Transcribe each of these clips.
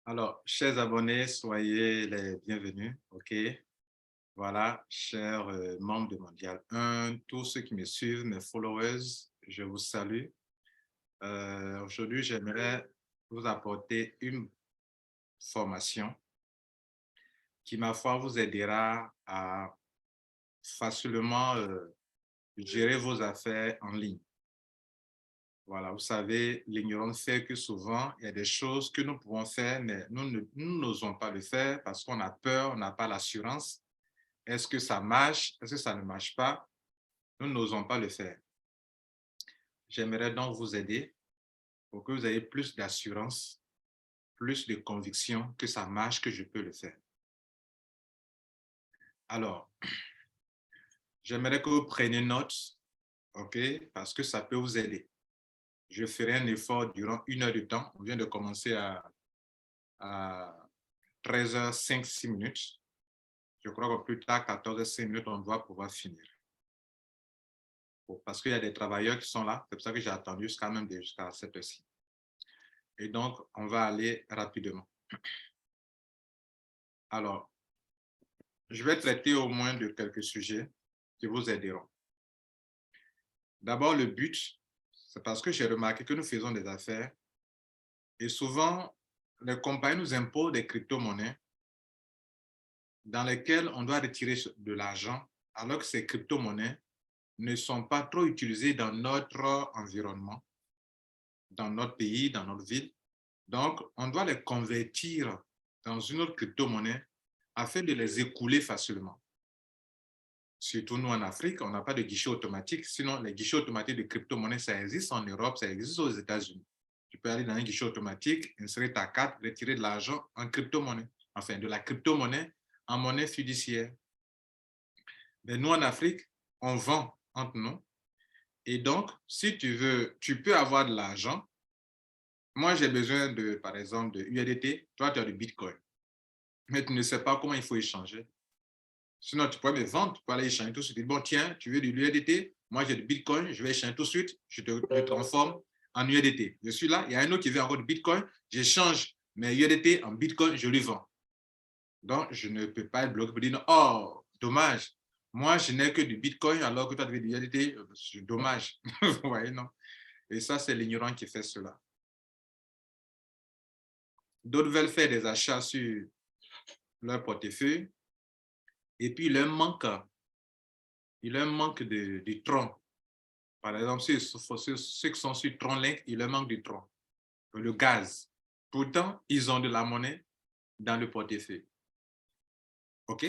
Alors, chers abonnés, soyez les bienvenus. OK. Voilà, chers membres de Mondial 1, tous ceux qui me suivent, mes followers, je vous salue. Aujourd'hui, j'aimerais vous apporter une formation qui, ma foi, vous aidera à facilement gérer vos affaires en ligne. Voilà, vous savez, l'ignorance fait que souvent, il y a des choses que nous pouvons faire, mais nous n'osons pas le faire parce qu'on a peur, on n'a pas l'assurance. Est-ce que ça marche? Est-ce que ça ne marche pas? Nous n'osons pas le faire. J'aimerais donc vous aider pour que vous ayez plus d'assurance, plus de conviction que ça marche, que je peux le faire. Alors, j'aimerais que vous preniez note, OK, parce que ça peut vous aider. Je ferai un effort durant 1 heure de temps. On vient de commencer à 13h05, 6 minutes. Je crois que plus tard, 14h05 minutes, on doit pouvoir finir. Parce qu'il y a des travailleurs qui sont là. C'est pour ça que j'ai attendu jusqu'à cette heure-ci. Et donc, on va aller rapidement. Alors, je vais traiter au moins de quelques sujets qui vous aideront. D'abord, le but, c'est parce que j'ai remarqué que nous faisons des affaires et souvent, les compagnies nous imposent des crypto-monnaies dans lesquelles on doit retirer de l'argent, alors que ces crypto-monnaies ne sont pas trop utilisées dans notre environnement, dans notre pays, dans notre ville. Donc, on doit les convertir dans une autre crypto-monnaie afin de les écouler facilement. Surtout nous en Afrique, on n'a pas de guichet automatique. Sinon, les guichets automatiques de crypto-monnaie, ça existe en Europe, ça existe aux États-Unis. Tu peux aller dans un guichet automatique, insérer ta carte, retirer de l'argent en crypto-monnaie. Enfin, de la crypto-monnaie en monnaie fiduciaire. Mais nous en Afrique, on vend entre nous. Et donc, si tu veux, tu peux avoir de l'argent. Moi, j'ai besoin de, par exemple, de USDT. Toi, tu as du Bitcoin. Mais tu ne sais pas comment il faut échanger. Sinon, tu pourrais me vendre, tu peux aller échanger tout de suite. Bon, tiens, tu veux de l'USDT, moi j'ai du Bitcoin, je vais échanger tout de suite, je te transforme en USDT. Je suis là, il y a un autre qui veut encore du Bitcoin, j'échange mes USDT en Bitcoin, je lui vends. Donc, je ne peux pas être bloqué pour dire, oh, dommage, moi je n'ai que du Bitcoin alors que toi tu veux du USDT, c'est dommage. Vous voyez, non? Et ça, c'est l'ignorant qui fait cela. D'autres veulent faire des achats sur leur portefeuille et puis il leur manque de tronc. Par exemple, ceux qui sont sur Tronlink, il leur manque du tronc, le gaz. Pourtant, ils ont de la monnaie dans le portefeuille. OK?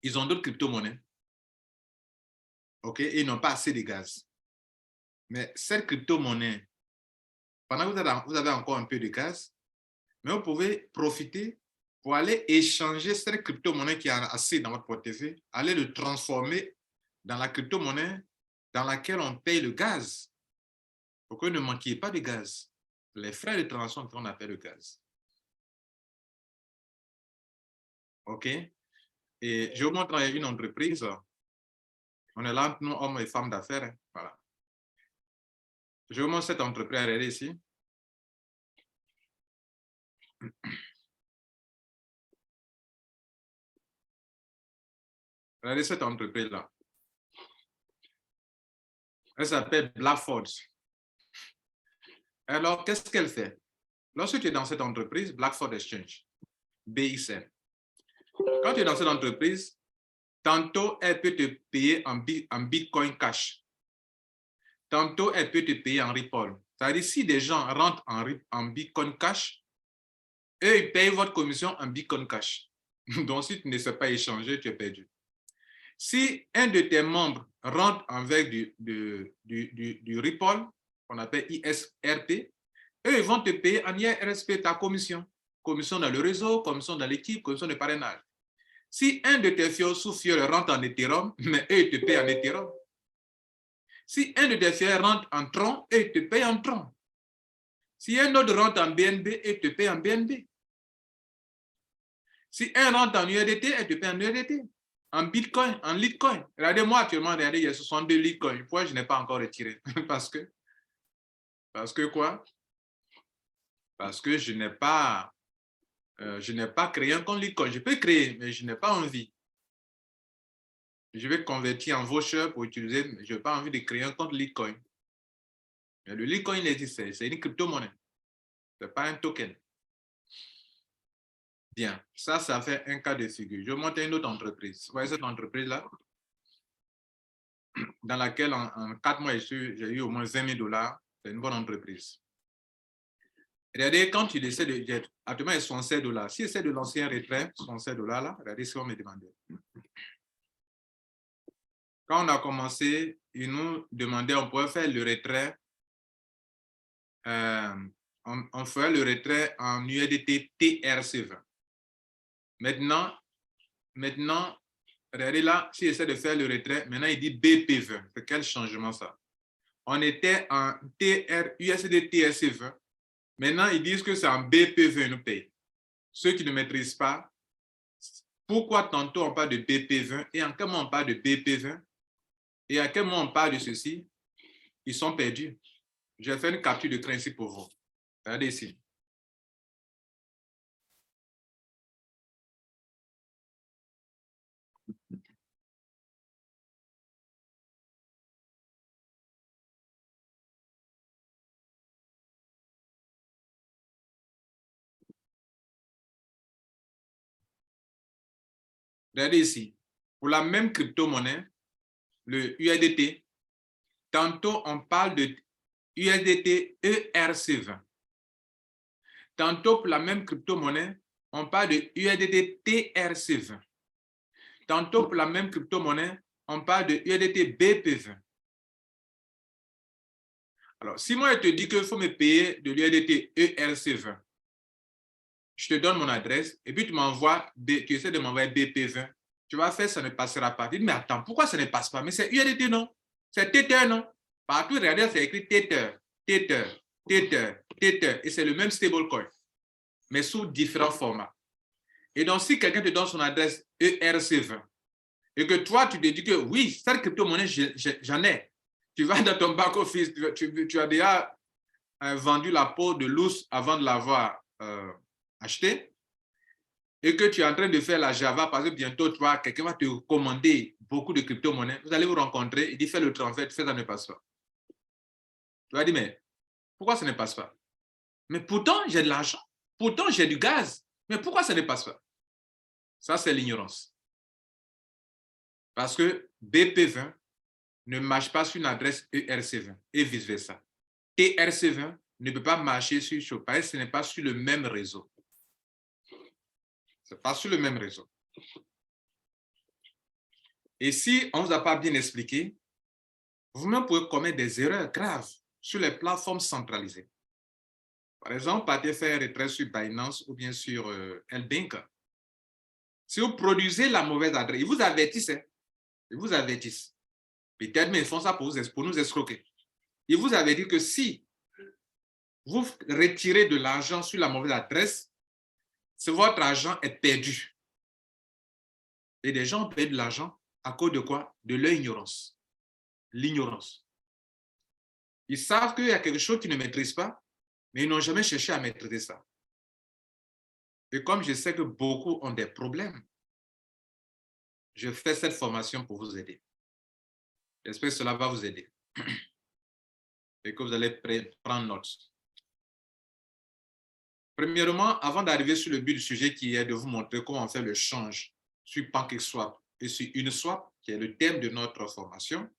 Ils ont d'autres crypto-monnaies. OK? Et ils n'ont pas assez de gaz. Mais cette crypto-monnaie, pendant que vous avez encore un peu de gaz, mais vous pouvez profiter pour aller échanger cette crypto-monnaie qui est assez dans votre portefeuille, aller le transformer dans la crypto-monnaie dans laquelle on paye le gaz. Pour que vous ne manquiez pas de gaz. Les frais de transaction qu'on appelle le gaz. OK? Et je vous montre une entreprise. On est là entre nous, hommes et femmes d'affaires. Hein. Voilà. Je vous montre cette entreprise. Regardez ici. Regardez cette entreprise-là. Elle s'appelle Blackford. Alors, qu'est-ce qu'elle fait? Lorsque tu es dans cette entreprise, Blackford Exchange, BXM, quand tu es dans cette entreprise, tantôt, elle peut te payer en Bitcoin cash. Tantôt, elle peut te payer en Ripple. C'est-à-dire, si des gens rentrent en Bitcoin cash, eux, ils payent votre commission en Bitcoin cash. Donc, si tu ne sais pas échanger, tu es perdu. Si un de tes membres rentre avec du Ripple, qu'on appelle ISRP, eux, ils vont te payer en IRSP ta commission. Commission dans le réseau, commission dans l'équipe, commission de parrainage. Si un de tes fiers sous-fiers rentre en Ethereum, mais eux, ils te payent en Ethereum. Si un de tes fiers rentre en Tron, eux, ils te payent en Tron. Si un autre rentre en BNB, eux, ils te payent en BNB. Si un rentre en USDT, eux, te payent en USDT. En Bitcoin, en Litecoin. Regardez-moi actuellement, regardez, il y a 62 Litecoin. Pourquoi je n'ai pas encore retiré? Parce que quoi? Parce que je n'ai pas créé un compte Litecoin. Je peux créer, mais je n'ai pas envie. Je vais convertir en voucher pour utiliser, mais je n'ai pas envie de créer un compte Litecoin. Mais le Litecoin, il existe, c'est une crypto-monnaie. Ce n'est pas un token. Bien, ça fait un cas de figure. Je monte une autre entreprise. Vous voyez cette entreprise-là, dans laquelle en 4 mois, j'ai eu au moins 20 000 $. C'est une bonne entreprise. Regardez, quand tu décides de... Actuellement, ils sont 16 $. Si essaie de lancer un retrait, 16 $ là, regardez ce qu'on me demandait. Quand on a commencé, ils nous demandaient, on pouvait faire le retrait, on ferait le retrait en USDT TRC20. Maintenant, regardez là, si essaie de faire le retrait, maintenant il dit BP20. C'est quel changement ça? On était en USD TRC20. Maintenant, ils disent que c'est en BP20 nous paye. Ceux qui ne maîtrisent pas, pourquoi tantôt on parle de BP20 et en quel moment on parle de BP20 et à quel moment on parle de ceci, ils sont perdus. J'ai fait une capture de cran ici pour vous. Regardez ici. Regardez ici. Pour la même crypto-monnaie, le USDT, tantôt on parle de USDT ERC20. Tantôt pour la même crypto-monnaie, on parle de USDT TRC20. Tantôt pour la même crypto-monnaie, on parle de USDT BP20. Alors, si moi je te dis qu'il faut me payer de l'USDT ERC20, je te donne mon adresse et puis tu essaies de m'envoyer BP20. Tu vas faire, ça ne passera pas. Tu dis, mais attends, pourquoi ça ne passe pas? Mais c'est USDT, non? C'est Tether, non? Partout, regardez, c'est écrit Tether, Tether, Tether, Tether. Et c'est le même stablecoin, mais sous différents formats. Et donc, si quelqu'un te donne son adresse ERC20 et que toi, tu te dis que oui, cette crypto-monnaie, j'en ai. Tu vas dans ton back-office, tu as déjà vendu la peau de l'ours avant de l'avoir acheté et que tu es en train de faire la Java parce que bientôt, quelqu'un va te commander beaucoup de crypto-monnaies, vous allez vous rencontrer, il dit fais le transfert, ça ne passe pas. Tu vas dire, mais pourquoi ça ne passe pas? Mais pourtant, j'ai de l'argent, pourtant, j'ai du gaz, mais pourquoi ça ne passe pas? Ça, c'est l'ignorance. Parce que BP20 ne marche pas sur une adresse ERC20 et vice-versa. TRC20 ne peut pas marcher sur Shopify, ce n'est pas sur le même réseau. Ce n'est pas sur le même réseau. Et si on ne vous a pas bien expliqué, vous-même pouvez commettre des erreurs graves sur les plateformes centralisées. Par exemple, partez faire un retrait sur Binance ou bien sur LBank. Si vous produisez la mauvaise adresse, ils vous avertissent. Ils vous avertissent. Peut-être, mais ils font ça pour nous escroquer. Ils vous avertissent que si vous retirez de l'argent sur la mauvaise adresse, votre argent est perdu. Et des gens perdent de l'argent à cause de quoi? De leur ignorance. L'ignorance. Ils savent qu'il y a quelque chose qu'ils ne maîtrisent pas, mais ils n'ont jamais cherché à maîtriser ça. Et comme je sais que beaucoup ont des problèmes, je fais cette formation pour vous aider. J'espère que cela va vous aider et que vous allez prendre note. Premièrement, avant d'arriver sur le but du sujet qui est de vous montrer comment on fait le change sur PancakeSwap et sur Uniswap, qui est le thème de notre formation,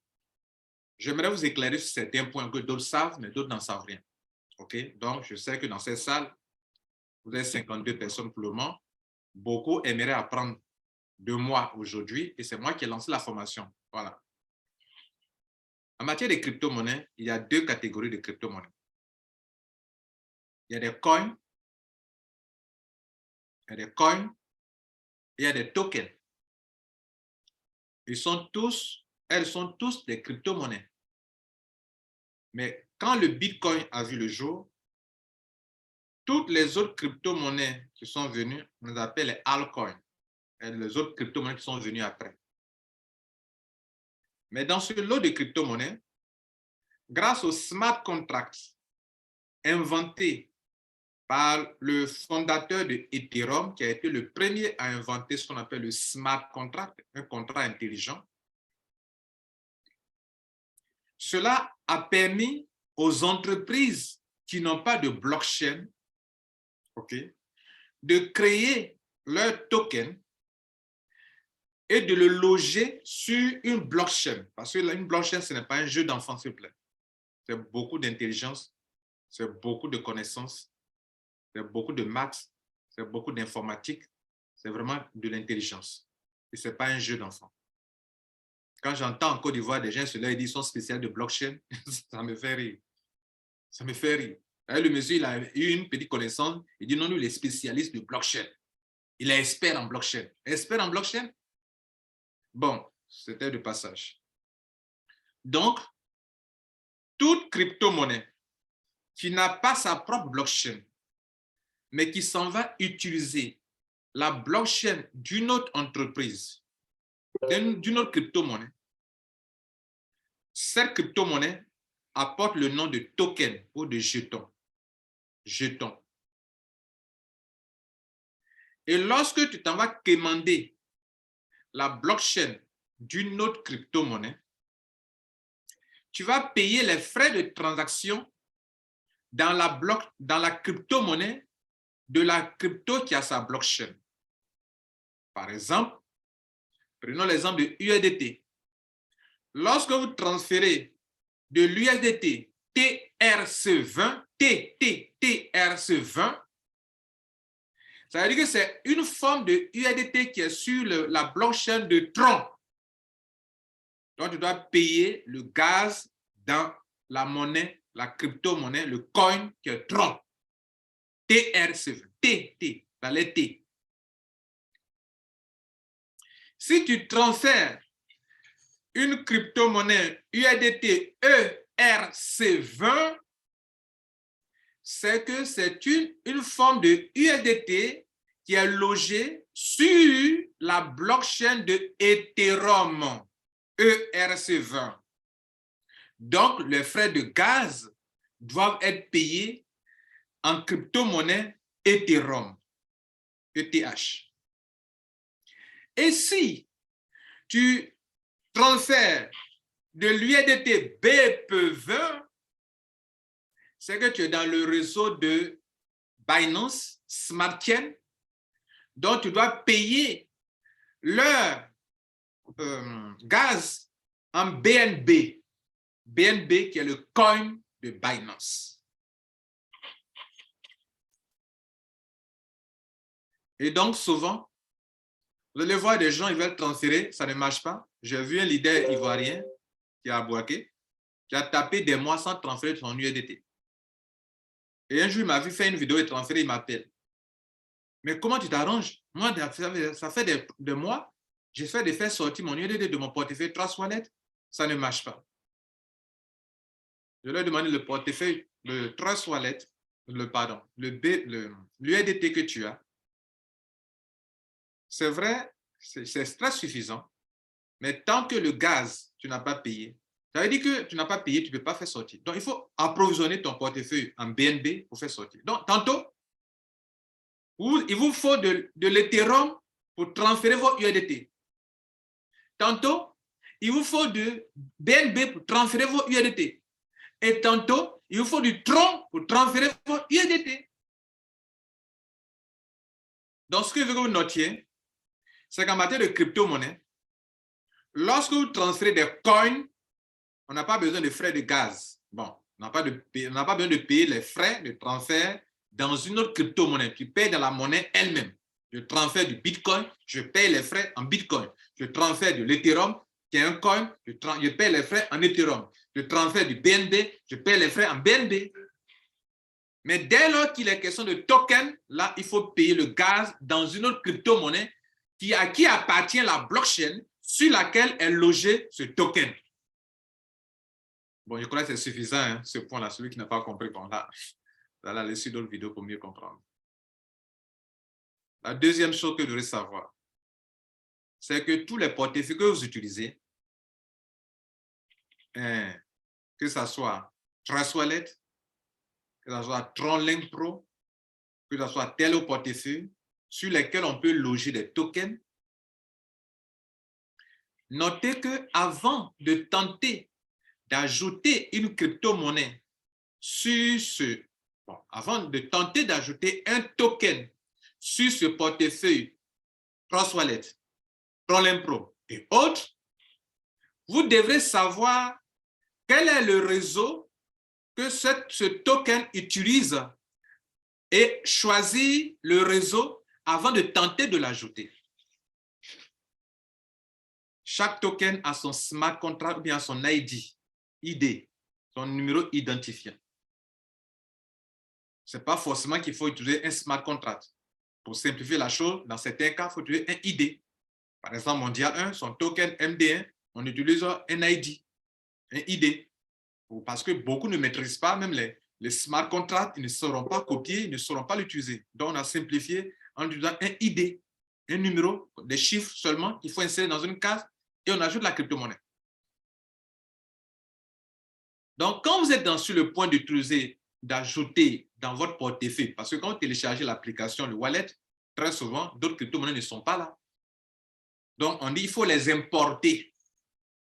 j'aimerais vous éclairer sur certains points que d'autres savent, mais d'autres n'en savent rien. OK? Donc, je sais que dans cette salle, vous êtes 52 personnes pour le moment. Beaucoup aimeraient apprendre de moi aujourd'hui et c'est moi qui ai lancé la formation. Voilà. En matière de crypto-monnaies, il y a deux catégories de crypto-monnaies. Il y a des coins, il y a des coins et il y a des tokens. Elles sont tous des crypto-monnaies. Mais quand le Bitcoin a vu le jour, toutes les autres crypto-monnaies qui sont venues, on les appelle les altcoins. Et les autres crypto-monnaies qui sont venues après. Mais dans ce lot de crypto-monnaies, grâce aux smart contracts inventés par le fondateur de Ethereum, qui a été le premier à inventer ce qu'on appelle le smart contract, un contrat intelligent. Cela a permis aux entreprises qui n'ont pas de blockchain, de créer leur token et de le loger sur une blockchain. Parce que une blockchain, ce n'est pas un jeu d'enfant, s'il vous plaît. C'est beaucoup d'intelligence, c'est beaucoup de connaissances, c'est beaucoup de maths, c'est beaucoup d'informatique, c'est vraiment de l'intelligence. Et ce n'est pas un jeu d'enfant. Quand j'entends en Côte d'Ivoire des gens sur leur édition spéciale de blockchain, ça me fait rire. Ça me fait rire. Le monsieur, il a eu une petite connaissance, il dit non, nous, il est spécialiste de blockchain. Il est expert en blockchain. Expert en blockchain? Bon, c'était de passage. Donc, toute crypto-monnaie qui n'a pas sa propre blockchain, mais qui s'en va utiliser la blockchain d'une autre entreprise, d'une autre crypto-monnaie, cette crypto-monnaie apporte le nom de token ou de jeton. Jeton. Et lorsque tu t'en vas commander la blockchain d'une autre crypto-monnaie, tu vas payer les frais de transaction dans la crypto-monnaie de la crypto qui a sa blockchain. Par exemple, prenons l'exemple de USDT. Lorsque vous transférez de l'USDT TRC20, TRC20, ça veut dire que c'est une forme de USDT qui est sur la blockchain de Tron. Donc, tu dois payer le gaz dans la monnaie, la crypto-monnaie, le coin qui est Tron. TRC20, T, dans les T. Si tu transfères une crypto-monnaie USDT ERC20, c'est que c'est une forme de USDT qui est logée sur la blockchain de Ethereum, ERC20. Donc, les frais de gaz doivent être payés en crypto-monnaie Ethereum, ETH. Et si tu transfères de l'USDT BP20, c'est que tu es dans le réseau de Binance Smart Chain, donc tu dois payer leur gaz en BNB. BNB qui est le coin de Binance. Et donc souvent, vous allez voir des gens, ils veulent transférer, ça ne marche pas. J'ai vu un leader ivoirien qui a Bouaké, qui a tapé des mois sans transférer son USDT. Et un jour, il m'a vu faire une vidéo et transférer, il m'appelle. Mais comment tu t'arranges? Moi, ça fait des mois, j'essaie de faire sortir mon USDT de mon portefeuille Trust Wallet, ça ne marche pas. Je leur ai demandé le portefeuille, le Trust Wallet, l'USDT que tu as. C'est vrai, c'est très suffisant, mais tant que le gaz, tu n'as pas payé, ça veut dire que tu n'as pas payé, tu ne peux pas faire sortir. Donc, il faut approvisionner ton portefeuille en BNB pour faire sortir. Donc, tantôt, il vous faut de l'Ethereum pour transférer vos USDT. Tantôt, il vous faut de BNB pour transférer vos USDT. Et tantôt, il vous faut du Tron pour transférer vos USDT. Donc, ce que je veux que vous notiez, c'est qu'en matière de crypto-monnaie, lorsque vous transférez des coins, on n'a pas besoin de frais de gaz. Bon, on n'a pas besoin de payer les frais de transfert dans une autre crypto-monnaie. Tu payes dans la monnaie elle-même. Je transfère du Bitcoin, je paye les frais en Bitcoin. Je transfère de l'Ethereum, qui est un coin, je paye les frais en Ethereum. Je transfère du BNB, je paye les frais en BNB. Mais dès lors qu'il est question de token, là, il faut payer le gaz dans une autre crypto-monnaie à qui appartient la blockchain sur laquelle est logé ce token. Bon, je crois que c'est suffisant, hein, ce point-là. Celui qui n'a pas compris, bon, là, il a laissé d'autres vidéos pour mieux comprendre. La deuxième chose que je voudrais savoir, c'est que tous les portefeuilles que vous utilisez, que ce soit Trust Wallet, que ce soit Tron Link Pro, que ce soit tel portefeuille, sur lesquels on peut loger des tokens. Notez qu'avant de tenter d'ajouter une crypto-monnaie sur avant de tenter d'ajouter un token sur ce portefeuille Trust Wallet, Pro et autres, vous devrez savoir quel est le réseau que ce token utilise et choisir le réseau avant de tenter de l'ajouter. Chaque token a son smart contract ou bien son ID, son numéro identifiant. Ce n'est pas forcément qu'il faut utiliser un smart contract. Pour simplifier la chose, dans certains cas, il faut utiliser un ID. Par exemple, Mondial 1, son token MD1, on utilise un ID. Parce que beaucoup ne maîtrisent pas, même les smart contracts, ils ne sauront pas copier, ils ne sauront pas l'utiliser. Donc, on a simplifié en utilisant un ID, un numéro, des chiffres seulement qu'il faut insérer dans une case et on ajoute la crypto-monnaie. Donc, quand vous êtes sur le point d'utiliser, d'ajouter dans votre portefeuille, parce que quand vous téléchargez l'application, le wallet, très souvent, d'autres crypto-monnaies ne sont pas là. Donc, on dit qu'il faut les importer.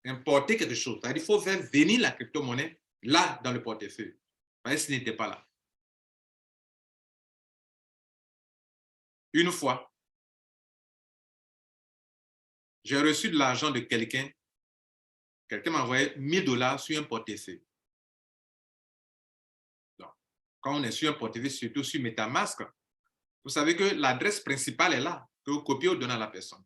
Importer quelque chose. C'est-à-dire qu'il faut faire venir la crypto-monnaie là, dans le portefeuille. Voyez, ce n'était pas là. Une fois, j'ai reçu de l'argent de quelqu'un. Quelqu'un m'a envoyé $1000 sur un portefeuille. Donc, quand on est sur un portefeuille, surtout sur MetaMask, vous savez que l'adresse principale est là, que vous copiez ou donnez à la personne.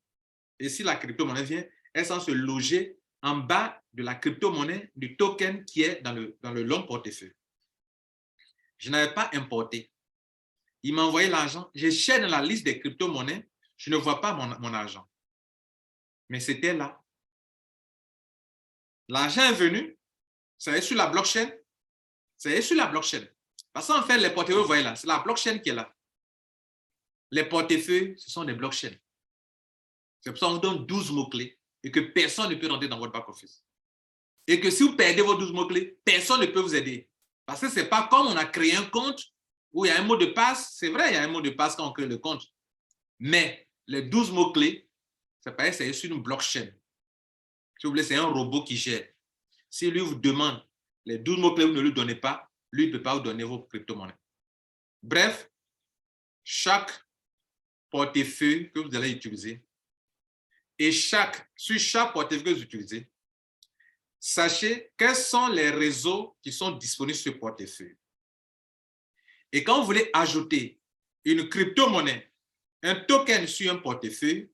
Et si la crypto-monnaie vient, elle est censée se loger en bas de la crypto-monnaie, du token qui est dans le long portefeuille. Je n'avais pas importé. Il m'a envoyé l'argent. Je cherche dans la liste des crypto-monnaies. Je ne vois pas mon argent. Mais c'était là. L'argent est venu. Ça est sur la blockchain. Ça est sur la blockchain. Parce qu'en fait, les portefeuilles, vous voyez là, c'est la blockchain qui est là. Les portefeuilles, ce sont des blockchains. C'est pour ça qu'on vous donne 12 mots-clés et que personne ne peut rentrer dans votre back-office. Et que si vous perdez vos 12 mots-clés, personne ne peut vous aider. Parce que ce n'est pas comme on a créé un compte où il y a un mot de passe. C'est vrai, il y a un mot de passe quand on crée le compte. Mais les 12 mots-clés, c'est pareil, c'est sur une blockchain. Si vous voulez, c'est un robot qui gère. Si lui vous demande les 12 mots-clés, vous ne lui donnez pas, lui ne peut pas vous donner vos crypto-monnaies. Bref, chaque portefeuille que vous allez utiliser et sur chaque portefeuille que vous utilisez, sachez quels sont les réseaux qui sont disponibles sur ce portefeuille. Et quand vous voulez ajouter une crypto-monnaie, un token sur un portefeuille,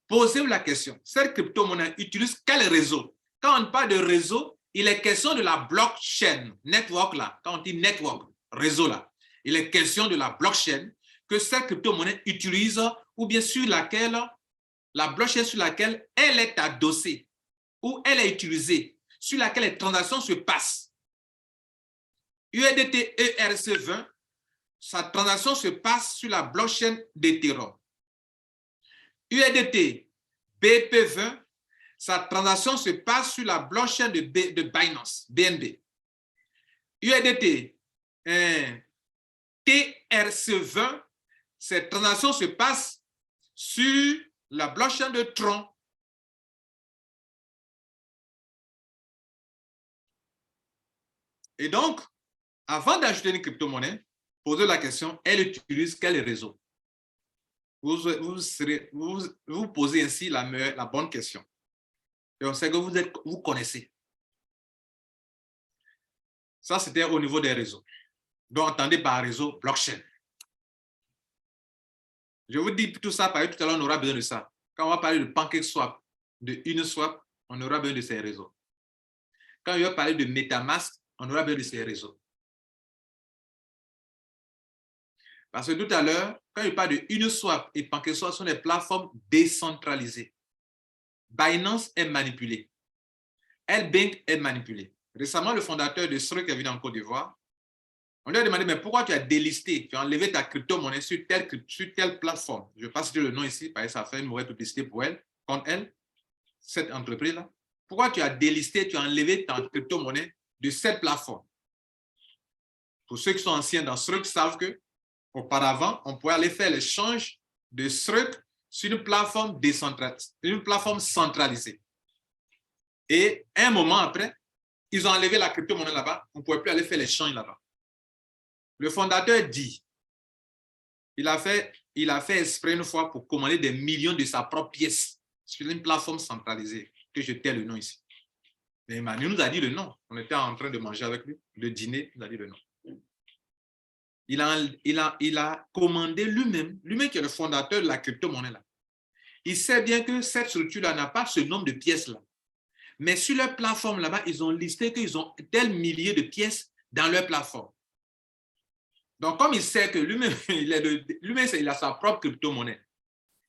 posez-vous la question, cette crypto-monnaie utilise quel réseau? Quand on parle de réseau, il est question de la blockchain, network là. Quand on dit network, réseau là, il est question de la blockchain que cette crypto-monnaie utilise ou bien sur laquelle, la blockchain sur laquelle elle est adossée ou elle est utilisée, sur laquelle les transactions se passent. USDT ERC20, sa transaction se passe sur la blockchain d'Ethereum. USDT BP20, sa transaction se passe sur la blockchain de Binance, BNB. USDT TRC20, cette transaction se passe sur la blockchain de Tron. Et donc, avant d'ajouter une crypto-monnaie, posez la question, elle utilise quel réseau? Vous posez ainsi la bonne question. Et on sait que vous connaissez. Ça, c'était au niveau des réseaux. Donc, entendez par réseau blockchain. Je vous dis tout ça parce que tout à l'heure, on aura besoin de ça. Quand on va parler de PancakeSwap, de Uniswap, on aura besoin de ces réseaux. Quand on va parler de MetaMask, on aura besoin de ces réseaux. Parce que tout à l'heure, quand il parle de Uniswap et PancakeSwap, ce sont des plateformes décentralisées. Binance est manipulé. L-Bank est manipulé. Récemment, le fondateur de Struck est venu en Côte d'Ivoire. On lui a demandé, mais pourquoi tu as délisté, tu as enlevé ta crypto-monnaie sur telle plateforme? Je ne vais pas citer le nom ici, parce que ça fait une mauvaise publicité pour elle, contre elle, cette entreprise-là. Pourquoi tu as délisté, tu as enlevé ta crypto-monnaie de cette plateforme? Pour ceux qui sont anciens dans Struck savent que Auparavant, on pouvait aller faire l'échange de SRUC sur une plateforme centralisée. Et un moment après, ils ont enlevé la crypto-monnaie là-bas. On ne pouvait plus aller faire l'échange là-bas. Le fondateur dit, il a fait exprès une fois pour commander des millions de sa propre pièce sur une plateforme centralisée, que je tais le nom ici. Mais Emmanuel nous a dit le nom. On était en train de manger avec lui, le dîner, il nous a dit le nom. Il a commandé lui-même qui est le fondateur de la crypto-monnaie là. Il sait bien que cette structure-là n'a pas ce nombre de pièces-là. Mais sur leur plateforme là-bas, ils ont listé qu'ils ont tel millier de pièces dans leur plateforme. Donc, comme il sait que lui-même, il a sa propre crypto-monnaie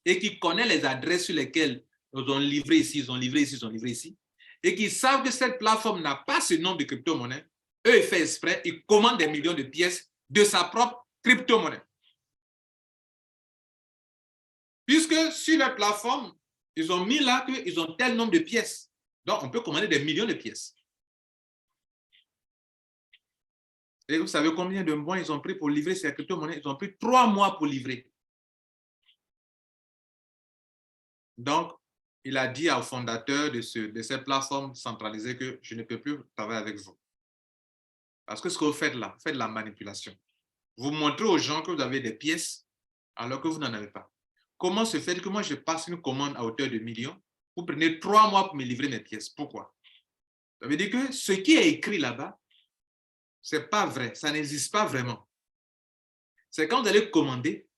et qu'il connaît les adresses sur lesquelles ils ont livré ici, ils ont livré ici, ils ont livré ici, et qu'ils savent que cette plateforme n'a pas ce nombre de crypto-monnaies, eux, ils font exprès, ils commandent des millions de pièces de sa propre crypto-monnaie. Puisque sur la plateforme, ils ont mis là qu'ils ont tel nombre de pièces. Donc, on peut commander des millions de pièces. Et vous savez combien de mois ils ont pris pour livrer ces crypto-monnaies? Ils ont pris 3 mois pour livrer. Donc, il a dit au fondateur de cette plateforme centralisée que je ne peux plus travailler avec vous. Parce que ce que vous faites là, vous faites de la manipulation. Vous montrez aux gens que vous avez des pièces alors que vous n'en avez pas. Comment se fait que moi, je passe une commande à hauteur de millions, vous prenez 3 mois pour me livrer mes pièces? Pourquoi? Ça veut dire que ce qui est écrit là-bas, ce n'est pas vrai, ça n'existe pas vraiment. C'est quand vous allez commander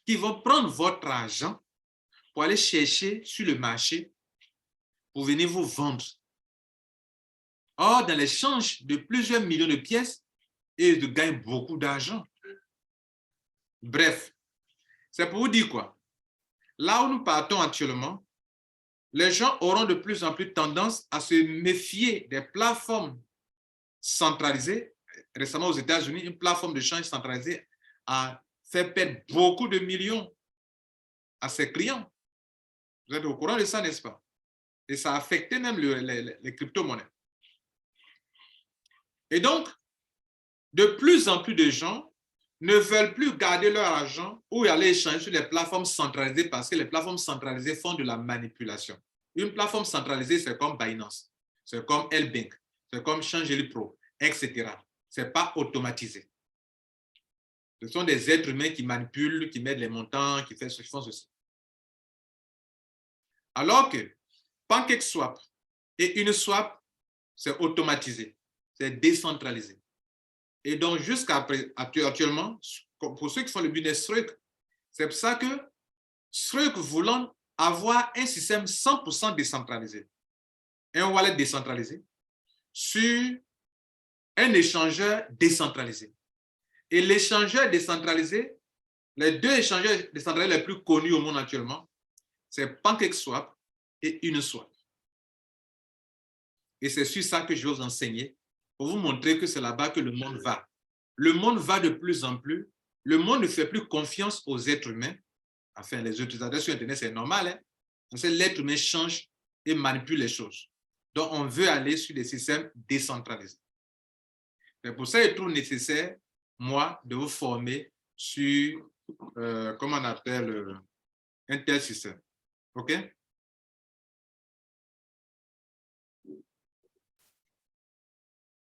qu'ils vont prendre votre argent pour aller chercher sur le marché pour venir vous vendre. Or, dans l'échange de plusieurs millions de pièces, ils gagnent beaucoup d'argent. Bref, c'est pour vous dire quoi? Là où nous partons actuellement, les gens auront de plus en plus tendance à se méfier des plateformes centralisées. Récemment aux États-Unis, une plateforme de change centralisée a fait perdre beaucoup de millions à ses clients. Vous êtes au courant de ça, n'est-ce pas? Et ça a affecté même les crypto-monnaies. Et donc, de plus en plus de gens ne veulent plus garder leur argent ou aller échanger sur les plateformes centralisées parce que les plateformes centralisées font de la manipulation. Une plateforme centralisée, c'est comme Binance, c'est comme L-Bank, c'est comme Changeli Pro, etc. Ce n'est pas automatisé. Ce sont des êtres humains qui manipulent, qui mettent les montants, qui font ceci. Alors que PancakeSwap et Uniswap, c'est automatisé, c'est décentralisé. Et donc, jusqu'à actuellement, pour ceux qui font le business SRUC, c'est pour ça que SRUC voulant avoir un système 100% décentralisé, un wallet décentralisé, sur un échangeur décentralisé. Et l'échangeur décentralisé, les deux échangeurs décentralisés les plus connus au monde actuellement, c'est PancakeSwap et Uniswap. Et c'est sur ça que je vais vous enseigner pour vous montrer que c'est là-bas que le monde va. Le monde va de plus en plus. Le monde ne fait plus confiance aux êtres humains. Enfin, les utilisateurs sur Internet, c'est normal. Hein? Parce que l'être humain change et manipule les choses. Donc, on veut aller sur des systèmes décentralisés. C'est pour ça qu'il est tout nécessaire, moi, de vous former sur, comment on appelle, un tel système. OK?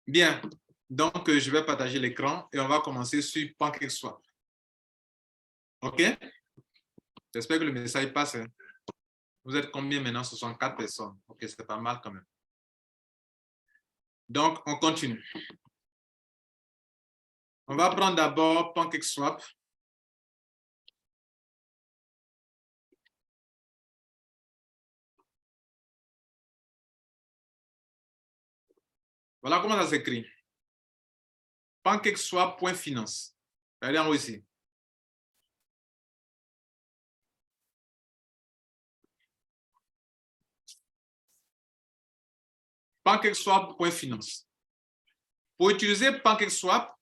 Bien. Donc, je vais partager l'écran et on va commencer sur PancakeSwap. OK? J'espère que le message passe. Hein? Vous êtes combien maintenant? 64 personnes. OK, c'est pas mal quand même. Donc, on continue. On va prendre d'abord PancakeSwap. Voilà comment ça s'écrit. PancakeSwap.finance. Regardez en haut ici. PancakeSwap.finance. Pour utiliser PancakeSwap,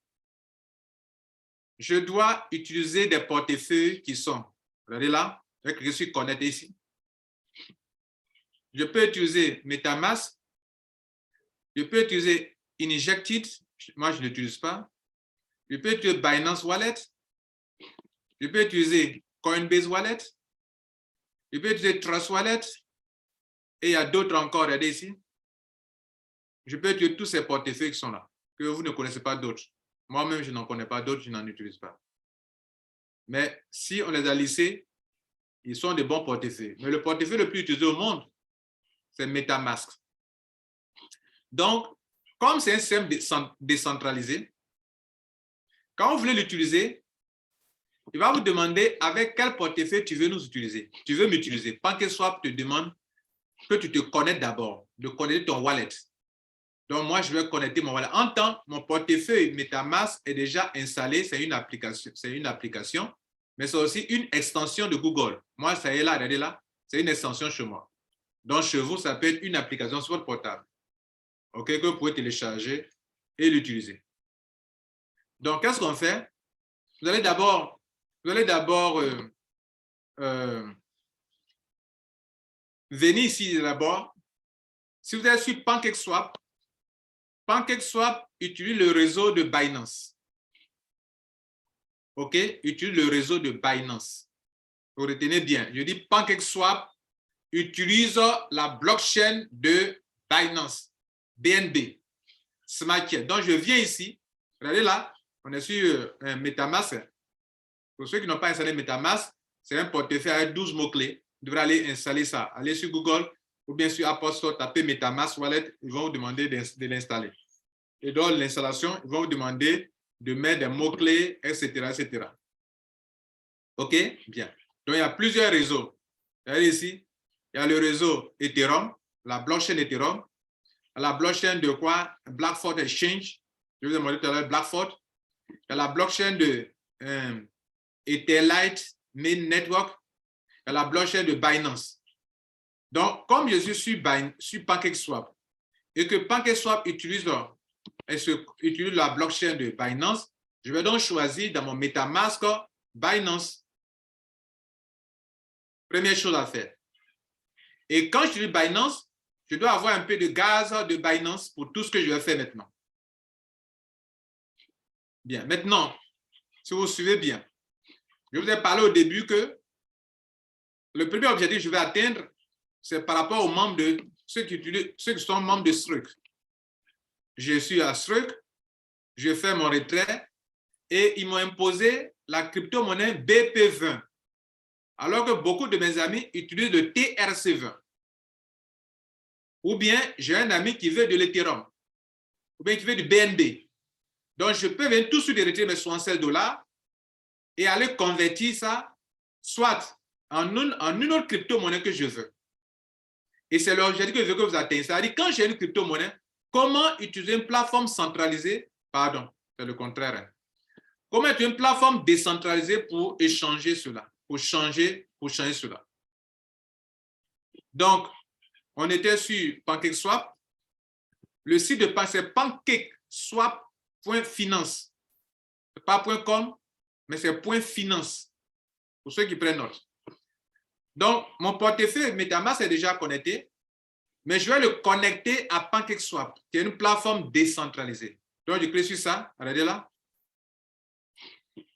je dois utiliser des portefeuilles qui sont, regardez là, je suis connecté ici. Je peux utiliser MetaMask, je peux utiliser Injected, moi je ne l'utilise pas. Je peux utiliser Binance Wallet, Je peux utiliser Coinbase Wallet. Je peux utiliser Trust Wallet. Et il y a d'autres encore, regardez ici. Je peux utiliser tous ces portefeuilles qui sont là, que vous ne connaissez pas d'autres. Moi-même, je n'en connais pas d'autres, je n'en utilise pas. Mais si on les a lissés, ils sont des bons portefeuilles. Mais le portefeuille le plus utilisé au monde, c'est MetaMask. Donc, comme c'est un système décentralisé, quand vous voulez l'utiliser, il va vous demander avec quel portefeuille tu veux nous utiliser. Tu veux m'utiliser. PancakeSwap te demande que tu te connectes d'abord, de connecter ton wallet. Donc, moi, je vais connecter mon wallet. En temps, mon portefeuille MetaMask est déjà installé. C'est une application, mais c'est aussi une extension de Google. Moi, ça y est là, regardez là. C'est une extension chez moi. Donc, chez vous, ça peut être une application sur votre portable, OK, que vous pouvez télécharger et l'utiliser. Donc, qu'est-ce qu'on fait? Vous allez d'abord venir ici d'abord. Si vous êtes sur PancakeSwap, PancakeSwap utilise le réseau de Binance. OK? Utilise le réseau de Binance. Vous retenez bien. Je dis PancakeSwap utilise la blockchain de Binance, BNB, Smart Chain. Donc, je viens ici. Regardez là, on est sur MetaMask. Pour ceux qui n'ont pas installé MetaMask, c'est un portefeuille avec 12 mots-clés. Vous devrez aller installer ça. Allez sur Google ou bien sur Apple Store, tapez MetaMask Wallet, ils vont vous demander de l'installer. Et dans l'installation, ils vont vous demander de mettre des mots-clés, etc., etc. OK? Bien. Donc, il y a plusieurs réseaux. Regardez ici, il y a le réseau Ethereum, la blockchain Ethereum, la blockchain de quoi? Blackford Exchange. Je vous ai demandé tout à l'heure Blackford. Il y a la blockchain de Etherlite Main Network. Il y a la blockchain de Binance. Donc, comme je suis sur PancakeSwap et que PancakeSwap utilise la blockchain de Binance, je vais donc choisir dans mon MetaMask Binance. Première chose à faire. Et quand je dis Binance, je dois avoir un peu de gaz de Binance pour tout ce que je vais faire maintenant. Bien, maintenant, si vous suivez bien, je vous ai parlé au début que le premier objectif que je vais atteindre, c'est par rapport aux membres de ceux qui sont membres de Struck. Je suis à Struck, je fais mon retrait et ils m'ont imposé la crypto-monnaie BP20. Alors que beaucoup de mes amis utilisent le TRC20. Ou bien j'ai un ami qui veut de l'Ethereum, ou bien qui veut du BNB. Donc je peux venir tout de suite retirer mes $76 et aller convertir ça soit en une autre crypto-monnaie que je veux. Et c'est l'objectif que je veux que vous atteignez. C'est-à-dire, quand j'ai une crypto-monnaie, comment utiliser une plateforme centralisée, pardon, c'est le contraire. Comment utiliser une plateforme décentralisée pour échanger cela, pour changer cela. Donc, on était sur PancakeSwap. Le site de c'est pancakeswap.finance. Ce n'est pas .com, mais c'est .finance. Pour ceux qui prennent note. Donc, mon portefeuille MetaMask est déjà connecté, mais je vais le connecter à PancakeSwap, qui est une plateforme décentralisée. Donc, je clique sur ça, regardez là.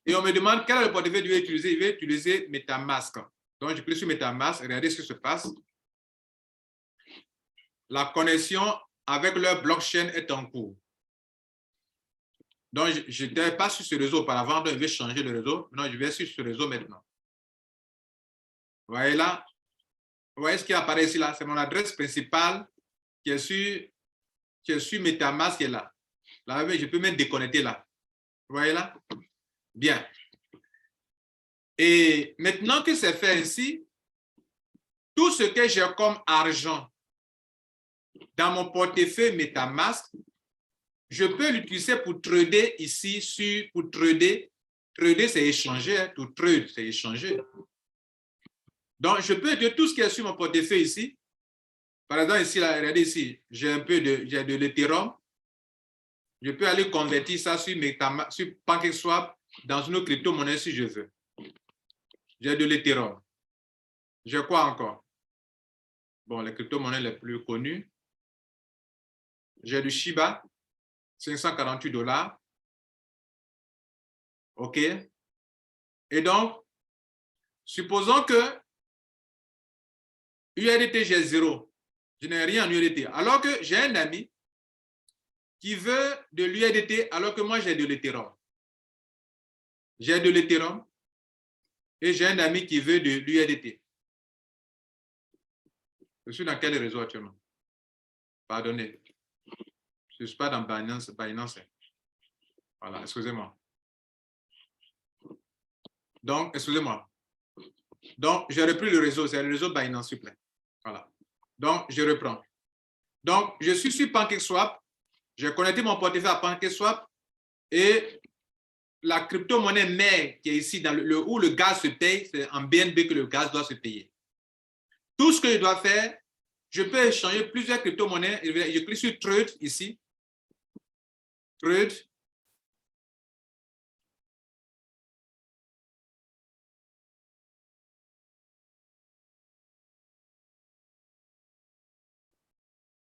Et on me demande quel est le portefeuille que je vais utiliser. Je vais utiliser MetaMask. Donc, je clique sur MetaMask, regardez ce qui se passe. La connexion avec leur blockchain est en cours. Donc, je n'étais pas sur ce réseau auparavant, donc je vais changer de réseau. Non, je vais sur ce réseau maintenant. Vous voyez là? Vous voyez ce qui apparaît ici là? C'est mon adresse principale qui est sur MetaMask qui est là. Là, je peux même déconnecter là. Vous voyez là? Bien. Et maintenant que c'est fait ainsi, tout ce que j'ai comme argent dans mon portefeuille MetaMask, je peux l'utiliser pour trader ici, pour trader. Trader, c'est échanger. Tout trade, c'est échanger. Donc, je peux utiliser tout ce qui est sur mon portefeuille ici. Par exemple, ici, là, regardez ici, j'ai de l'Ethereum. Je peux aller convertir ça sur PancakeSwap dans une autre crypto-monnaie si je veux. J'ai de l'Ethereum. J'ai quoi encore? Bon, les crypto-monnaies les plus connues. J'ai du Shiba, $548. OK. Et donc, supposons que USDT, j'ai 0. Je n'ai rien en USDT. Alors que j'ai un ami qui veut de l'USDT alors que moi, j'ai de l'Ethereum. J'ai de l'Ethereum et j'ai un ami qui veut de l'USDT. Je suis dans quel réseau actuellement? Pardonnez. Je ne suis pas dans Binance. Voilà, excusez-moi. Donc, excusez-moi. Donc, j'ai repris le réseau. C'est le réseau Binance, s'il vous plaît. Voilà. Donc, je reprends. Donc, je suis sur PancakeSwap. J'ai connecté mon portefeuille à PancakeSwap et la crypto-monnaie mère qui est ici, dans où le gaz se paye, c'est en BNB que le gaz doit se payer. Tout ce que je dois faire, je peux échanger plusieurs crypto-monnaies. Je clique sur Trade ici. Trade.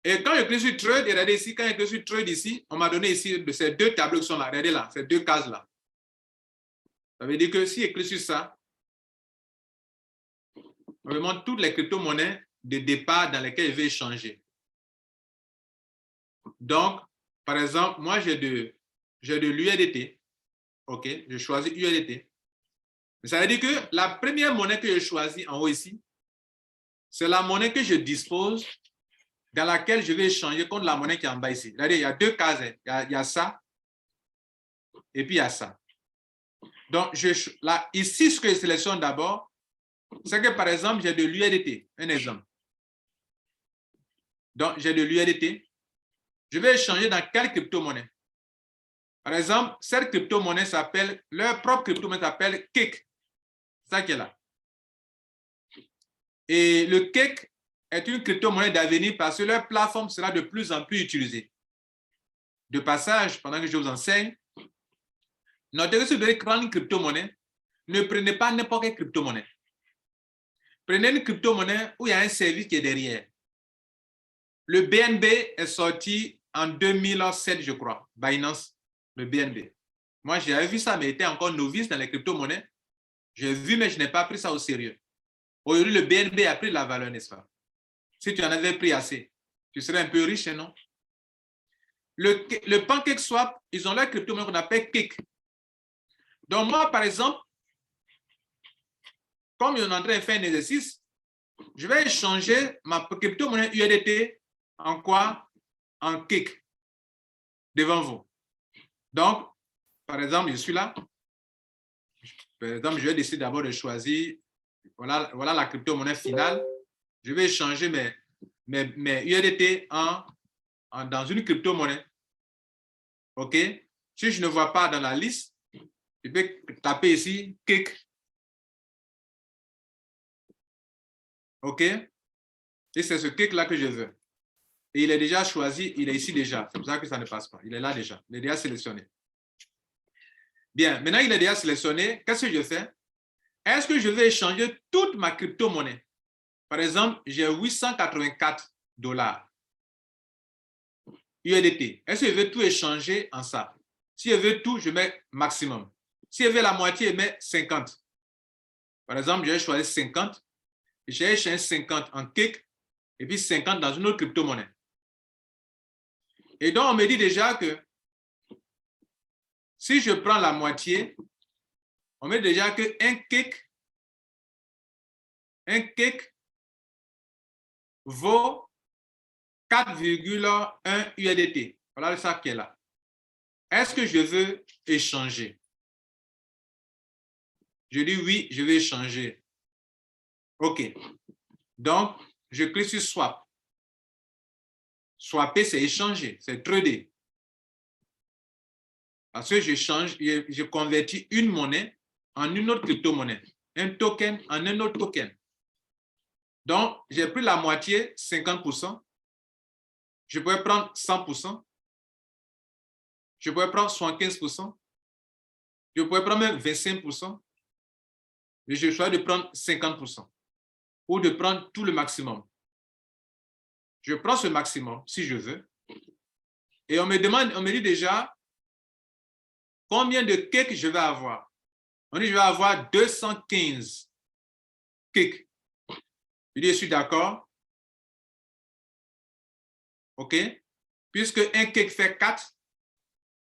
Et quand je clique sur Trade, regardez ici, quand je clique sur Trade ici, on m'a donné ici ces deux tableaux qui sont là. Regardez là, ces deux cases-là. Ça veut dire que si je clique sur ça, on me montre toutes les crypto-monnaies de départ dans lesquelles je vais échanger. Donc, par exemple, moi, j'ai de l'USDT. OK, je choisis USDT. Ça veut dire que la première monnaie que je choisis en haut ici, c'est la monnaie que je dispose dans laquelle je vais échanger contre la monnaie qui est en bas ici. Regardez, il y a deux cases. Il y a ça et puis il y a ça. Donc, là, ici, ce que je sélectionne d'abord, c'est que, par exemple, j'ai de l'USDT. Un exemple. Donc, j'ai de l'USDT. Je vais échanger dans quelle crypto-monnaie? Par exemple, cette crypto-monnaie s'appelle, leur propre crypto-monnaie s'appelle Cake. C'est ça qui est là. Et le Cake est une crypto-monnaie d'avenir parce que leur plateforme sera de plus en plus utilisée. De passage, pendant que je vous enseigne, notez que si vous devez créer une crypto-monnaie, ne prenez pas n'importe quelle crypto-monnaie. Prenez une crypto-monnaie où il y a un service qui est derrière. Le BNB est sorti en 2007, je crois, Binance, le BNB. Moi, j'avais vu ça, mais j'étais encore novice dans les crypto-monnaies. J'ai vu, mais je n'ai pas pris ça au sérieux. Aujourd'hui, le BNB a pris de la valeur, n'est-ce pas? Si tu en avais pris assez, tu serais un peu riche, non? Le PancakeSwap, ils ont leur crypto-monnaie qu'on appelle Cake. Donc moi, par exemple, comme on est en train de faire un exercice, je vais échanger ma crypto-monnaie USDT en quoi? En Cake, devant vous. Donc, par exemple, je suis là. Par exemple, je vais décider d'abord de choisir, voilà la crypto-monnaie finale. Je vais échanger mes USDT dans une crypto-monnaie. OK? Si je ne vois pas dans la liste, je vais taper ici, Cake. OK? Et c'est ce Cake-là que je veux. Et il est déjà choisi, il est ici déjà. C'est pour ça que ça ne passe pas. Il est là déjà. Il est déjà sélectionné. Bien, maintenant il est déjà sélectionné. Qu'est-ce que je fais? Est-ce que je vais échanger toute ma crypto-monnaie? Par exemple, j'ai 884 $ USDT. Est-ce que je veux tout échanger en ça? Si je veux tout, je mets maximum. Si je veux la moitié, je mets 50. Par exemple, je vais choisir 50. J'ai échangé 50 en Cake et puis 50 dans une autre crypto-monnaie. Et donc, on me dit déjà que si je prends la moitié, on me dit déjà qu'un Cake vaut 4,1 USDT. Voilà ça qui est là. Est-ce que je veux échanger? Je dis oui, je vais échanger. OK. Donc, je clique sur Swap. Swapper, c'est échanger, c'est trader. Parce que je convertis une monnaie en une autre crypto-monnaie. Un token en un autre token. Donc, j'ai pris la moitié, 50%. Je pourrais prendre 100%. Je pourrais prendre 75%. Je pourrais prendre même 25%. Mais je choisis de prendre 50%. Ou de prendre tout le maximum. Je prends ce maximum, si je veux. Et on me dit déjà combien de cakes je vais avoir. On dit, je vais avoir 215 kicks. Je dis, je suis d'accord. OK? Puisque un kick fait 4,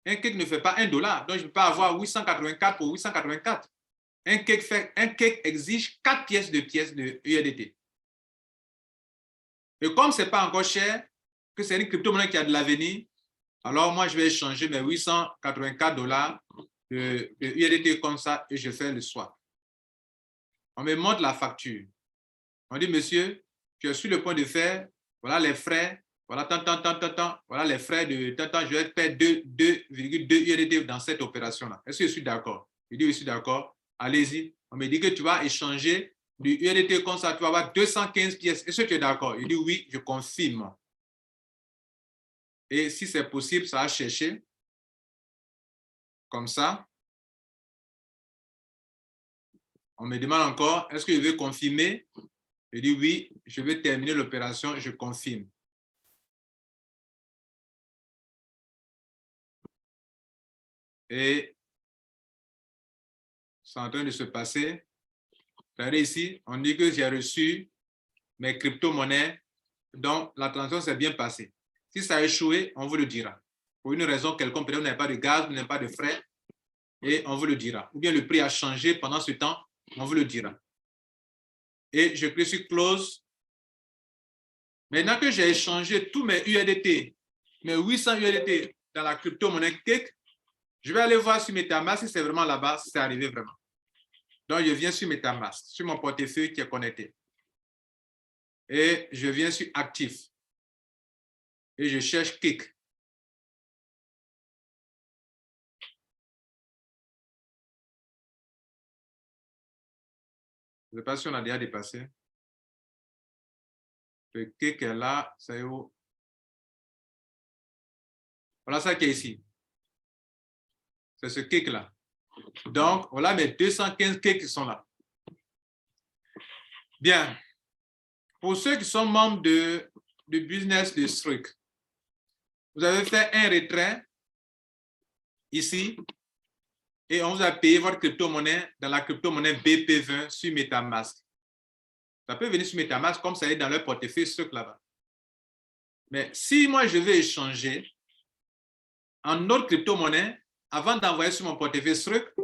un kick ne fait pas $1. Donc, je ne peux pas avoir 884 pour 884. Un kick exige 4 pièces de USDT. Et comme ce n'est pas encore cher, que c'est une crypto-monnaie qui a de l'avenir, alors moi, je vais échanger mes $884 de USDT comme ça et je fais le swap. On me montre la facture. On dit, monsieur, tu es sur le point de faire, voilà les frais, voilà tant, voilà les frais de tant, je vais faire 2,2 USDT dans cette opération-là. Est-ce que je suis d'accord? Je dis, oui, je suis d'accord. Allez-y. On me dit que tu vas échanger du USDT comme ça, tu vas avoir 215 pièces. Est-ce que tu es d'accord? Je dis, oui, je confirme. Et si c'est possible, ça va chercher comme ça. On me demande encore, est-ce que je veux confirmer? Je dis oui, je veux terminer l'opération, je confirme. Et c'est en train de se passer. Regardez ici, on dit que j'ai reçu mes crypto-monnaies, donc la transaction s'est bien passée. Si ça a échoué, on vous le dira. Pour une raison quelconque, peut-être vous n'avez pas de gaz, vous n'avez pas de frais, et on vous le dira. Ou bien le prix a changé pendant ce temps, on vous le dira. Et je clique sur Close. Maintenant que j'ai échangé tous mes USDT, mes 800 USDT dans la crypto-monnaie Cake, je vais aller voir sur MetaMask si c'est vraiment là-bas, si c'est arrivé vraiment. Donc, je viens sur MetaMask, sur mon portefeuille qui est connecté. Et je viens sur Actif. Et je cherche Kik. Je ne sais pas si on a déjà dépassé. Le Kik est là, c'est où? Voilà ça qui est ici. C'est ce Kik-là. Donc, voilà mes 215 Kik qui sont là. Bien. Pour ceux qui sont membres de business de Struck, vous avez fait un retrait ici et on vous a payé votre crypto-monnaie dans la crypto-monnaie BP20 sur MetaMask. Ça peut venir sur MetaMask comme ça est dans leur portefeuille Struck là-bas. Mais si moi je veux échanger en autre crypto-monnaie avant d'envoyer sur mon portefeuille Struck,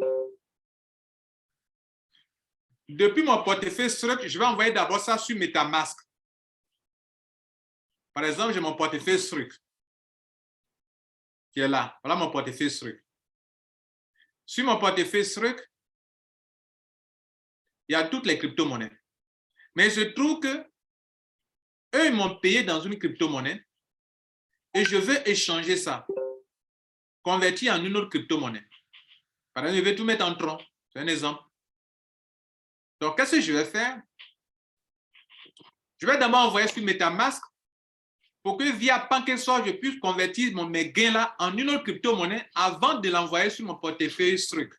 depuis mon portefeuille Struck, je vais envoyer d'abord ça sur MetaMask. Par exemple, j'ai mon portefeuille Struck qui est là. Voilà mon portefeuille Struck. Sur mon portefeuille Struck, il y a toutes les crypto-monnaies. Mais il se trouve que eux, ils m'ont payé dans une crypto-monnaie et je veux échanger ça, convertir en une autre crypto-monnaie. Par exemple, je vais tout mettre en tronc. C'est un exemple. Donc, qu'est-ce que je vais faire? Je vais d'abord envoyer sur MetaMask pour que via PancakeSwap, je puisse convertir mes gains là en une autre crypto-monnaie avant de l'envoyer sur mon portefeuille Struck.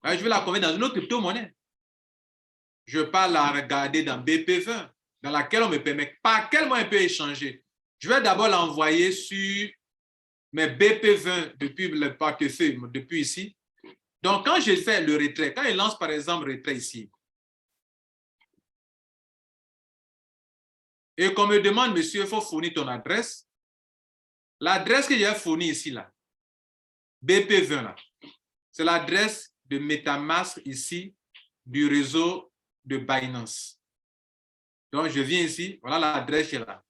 Là, je vais la convertir dans une autre crypto-monnaie. Je ne vais pas la regarder dans BP20, dans laquelle on me permet. Par quel moyen on peut échanger? Je vais d'abord l'envoyer sur mes BP20 depuis le portefeuille, depuis ici. Donc, quand je fais le retrait, quand il lance par exemple le retrait ici, et qu'on me demande, monsieur, il faut fournir ton adresse, l'adresse que j'ai fournie ici, là, BP20, là, c'est l'adresse de MetaMask ici, du réseau de Binance. Donc, je viens ici, voilà l'adresse qui est là.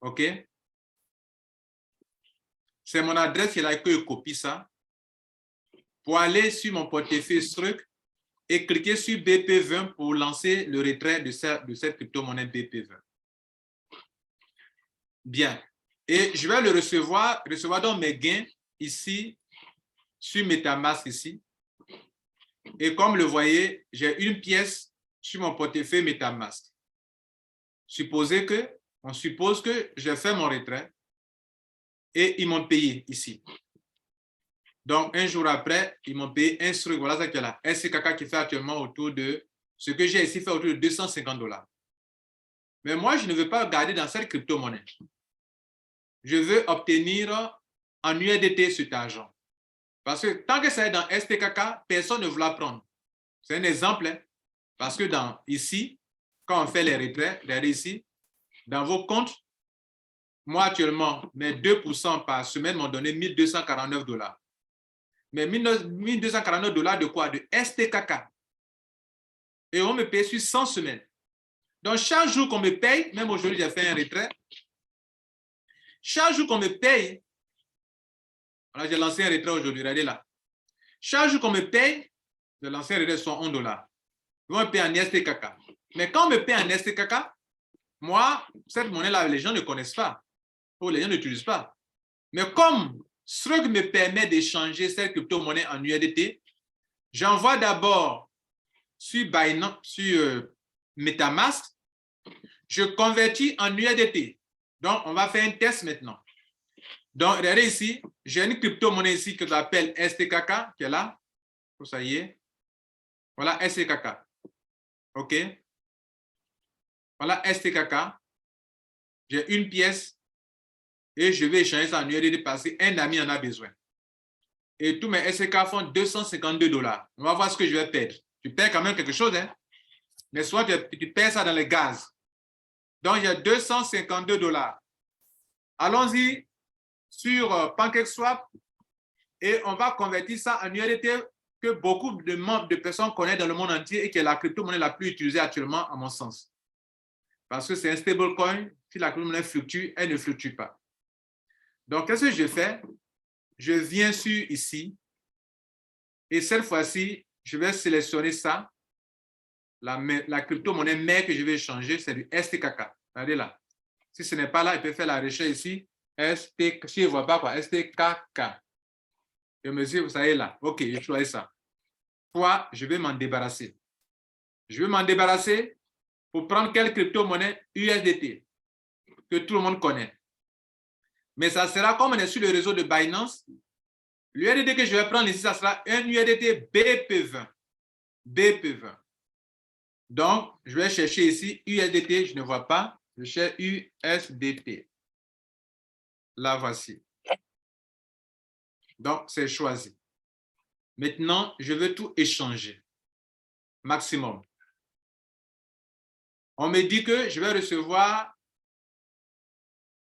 OK? C'est mon adresse qui est là que je copie ça pour aller sur mon portefeuille Struck et cliquer sur BP20 pour lancer le retrait de cette crypto-monnaie BP20. Bien. Et je vais le recevoir donc mes gains ici, sur MetaMask ici. Et comme le voyez, j'ai une pièce sur mon portefeuille MetaMask. On suppose que j'ai fait mon retrait et ils m'ont payé ici. Donc, un jour après, ils m'ont payé un truc. Voilà ça qui est là. SCKK qui fait actuellement autour de, ce que j'ai ici fait autour de $250. Mais moi, je ne veux pas garder dans cette crypto-monnaie. Je veux obtenir en USDT cet argent. Parce que tant que ça est dans STKK, personne ne voulait prendre. C'est un exemple, hein? Parce que ici, quand on fait les retraits, regardez ici, dans vos comptes, moi actuellement, mes 2% par semaine m'ont donné $1 249. Mais $1 249 de quoi? De STKK. Et on me paye sur 100 semaines. Donc, chaque jour qu'on me paye, même aujourd'hui, j'ai fait un retrait. Chaque jour qu'on me paye, alors j'ai lancé un retrait aujourd'hui, regardez là. Chaque jour qu'on me paye, j'ai lancé un retrait sur $1. Ils vont me payer en STKK. Mais quand on me paye en STKK, moi, cette monnaie-là, les gens ne connaissent pas. Ou les gens n'utilisent pas. Mais comme Strug me permet d'échanger cette crypto-monnaie en USDT, j'envoie d'abord sur Binance, sur MetaMask, je convertis en USDT. Donc, on va faire un test maintenant. Donc, regardez ici, j'ai une crypto-monnaie ici que j'appelle STKK, qui est là. Ça y est. Voilà STKK. OK. Voilà STKK. J'ai une pièce et je vais échanger ça en USDT parce qu'un ami en a besoin. Et tous mes STK font $252. On va voir ce que je vais perdre. Tu perds quand même quelque chose, hein? Mais soit tu perds ça dans le gaz. Donc, il y a $252. Allons-y sur PancakeSwap et on va convertir ça en USDT que beaucoup de personnes connaissent dans le monde entier et qui est la crypto-monnaie la plus utilisée actuellement, à mon sens. Parce que c'est un stablecoin. Si la crypto-monnaie fluctue, elle ne fluctue pas. Donc, qu'est-ce que je fais? Je viens sur ici et cette fois-ci, je vais sélectionner ça. La crypto-monnaie mère que je vais changer, c'est du STKK. Regardez là. Si ce n'est pas là, il peut faire la recherche ici. STKK. Si je ne vois pas quoi, STKK. Et monsieur, vous savez là. OK, je choisis ça. Soit je vais m'en débarrasser. Je vais m'en débarrasser pour prendre quelle crypto-monnaie? USDT, que tout le monde connaît. Mais ça sera comme on est sur le réseau de Binance. L'USDT que je vais prendre ici, ça sera un USDT BP20. BP20. Donc, je vais chercher ici USDT, je ne vois pas. Je cherche USDT. La voici. Donc, c'est choisi. Maintenant, je veux tout échanger. Maximum. On me dit que je vais recevoir,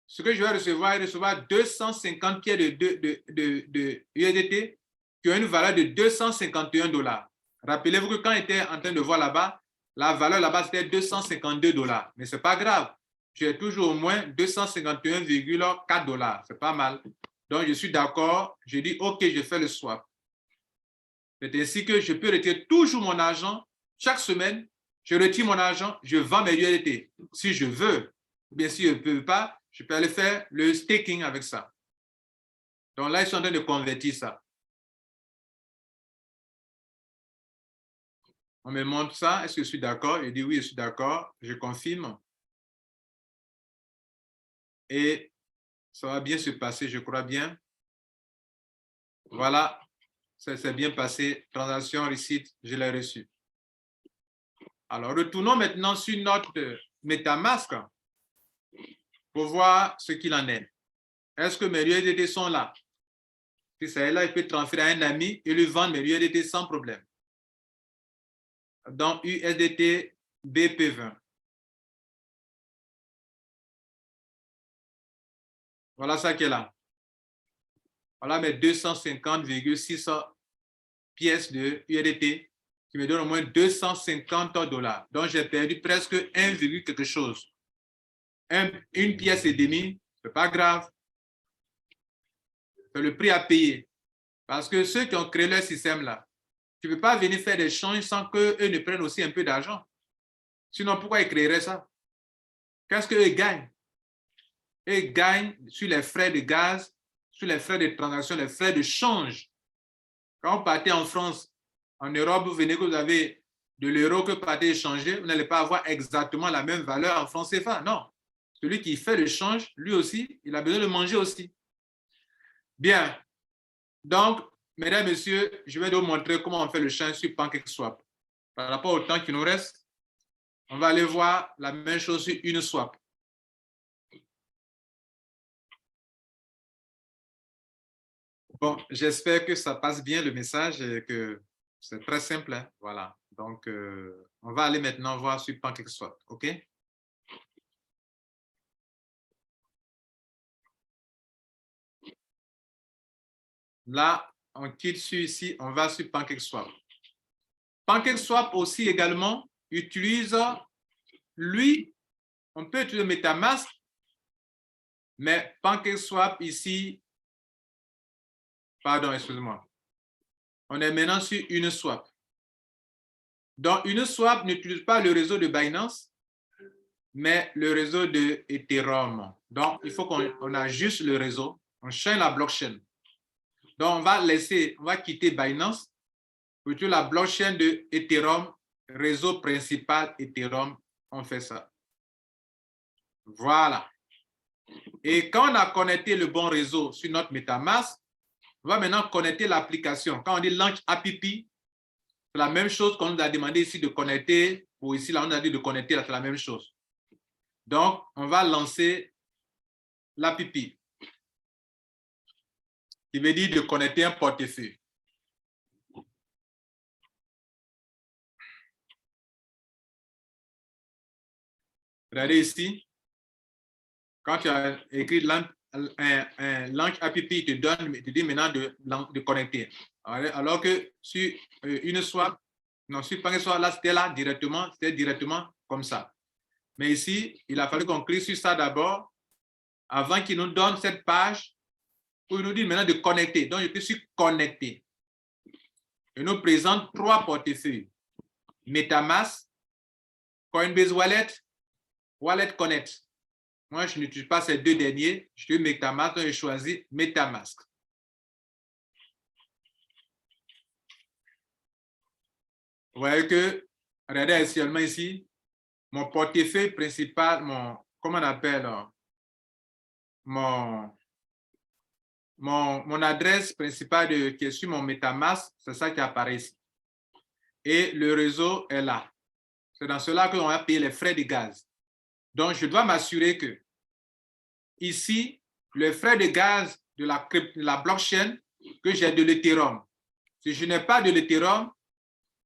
ce que je vais recevoir 250 pièces de USDT qui ont une valeur de $251. Rappelez-vous que quand j'étais en train de voir là-bas, la valeur là-bas, c'était $252. Mais ce n'est pas grave. J'ai toujours au moins $251,4. C'est pas mal. Donc, je suis d'accord. Je dis, OK, je fais le swap. C'est ainsi que je peux retirer toujours mon argent. Chaque semaine, je retire mon argent, je vends mes USDT. Si je veux, ou bien si je ne peux pas, je peux aller faire le staking avec ça. Donc là, ils sont en train de convertir ça. On me montre ça. Est-ce que je suis d'accord? Je dis oui, je suis d'accord. Je confirme. Et ça va bien se passer, je crois bien. Voilà, ça s'est bien passé. Transaction, receipt, je l'ai reçu. Alors, retournons maintenant sur notre MetaMask pour voir ce qu'il en est. Est-ce que mes USDT sont là? Si ça est là, il peut transférer à un ami et lui vendre mes USDT sans problème. Dans USDT BP20. Voilà ça qui est là. Voilà mes 250,600 pièces de USDT qui me donnent au moins $250. Donc, j'ai perdu presque 1, quelque chose. Une pièce et demie, c'est pas grave. C'est le prix à payer. Parce que ceux qui ont créé leur système là, tu ne peux pas venir faire des changes sans qu'eux ne prennent aussi un peu d'argent. Sinon, pourquoi ils créeraient ça? Qu'est-ce qu'eux gagnent? Ils gagnent sur les frais de gaz, sur les frais de transaction, les frais de change. Quand vous partez en France, en Europe, vous venez que vous avez de l'euro que vous partez échanger, vous n'allez pas avoir exactement la même valeur en francs CFA. Non. Celui qui fait le change, lui aussi, il a besoin de manger aussi. Bien. Donc, mesdames, messieurs, je vais vous montrer comment on fait le change sur PancakeSwap. Par rapport au temps qui nous reste, on va aller voir la même chose sur Uniswap. Bon, j'espère que ça passe bien le message et que c'est très simple, hein. Voilà. Donc, on va aller maintenant voir sur PancakeSwap, OK? Là, on quitte sur ici, on va sur PancakeSwap. PancakeSwap aussi également utilise, lui, on peut utiliser MetaMask, mais PancakeSwap ici, pardon, excusez-moi, on est maintenant sur Uniswap. Donc, Uniswap n'utilise pas le réseau de Binance, mais le réseau de Ethereum. Donc, il faut qu'on ajuste le réseau, on change la blockchain. Donc, on va quitter Binance pour utiliser la blockchain de Ethereum, réseau principal Ethereum. On fait ça. Voilà. Et quand on a connecté le bon réseau sur notre MetaMask, on va maintenant connecter l'application. Quand on dit Launch App, c'est la même chose qu'on nous a demandé ici de connecter, ou ici, là, on a dit de connecter, c'est la même chose. Donc, on va lancer l'app, qui veut dire de connecter un portefeuille. Regardez ici, quand tu as écrit un Launch App, il te dit maintenant de connecter. Alors que sur Uniswap, non, sur PancakeSwap, là, c'était directement comme ça. Mais ici, il a fallu qu'on clique sur ça d'abord avant qu'il nous donne cette page pour nous dire maintenant de connecter. Donc, je clique sur connecter. Il nous présente 3 portefeuilles. MetaMask, Coinbase Wallet, Wallet Connect. Moi, je n'utilise pas ces 2 derniers. Je suis MetaMask, donc j'ai choisi MetaMask. Vous voyez que, regardez actuellement ici, mon portefeuille principal, comment on appelle, mon adresse principale qui est sur mon MetaMask, c'est ça qui apparaît ici. Et le réseau est là. C'est dans cela qu'on va payer les frais de gaz. Donc, je dois m'assurer que ici, le frais de gaz de la blockchain, que j'ai de l'Ethereum. Si je n'ai pas de l'Ethereum,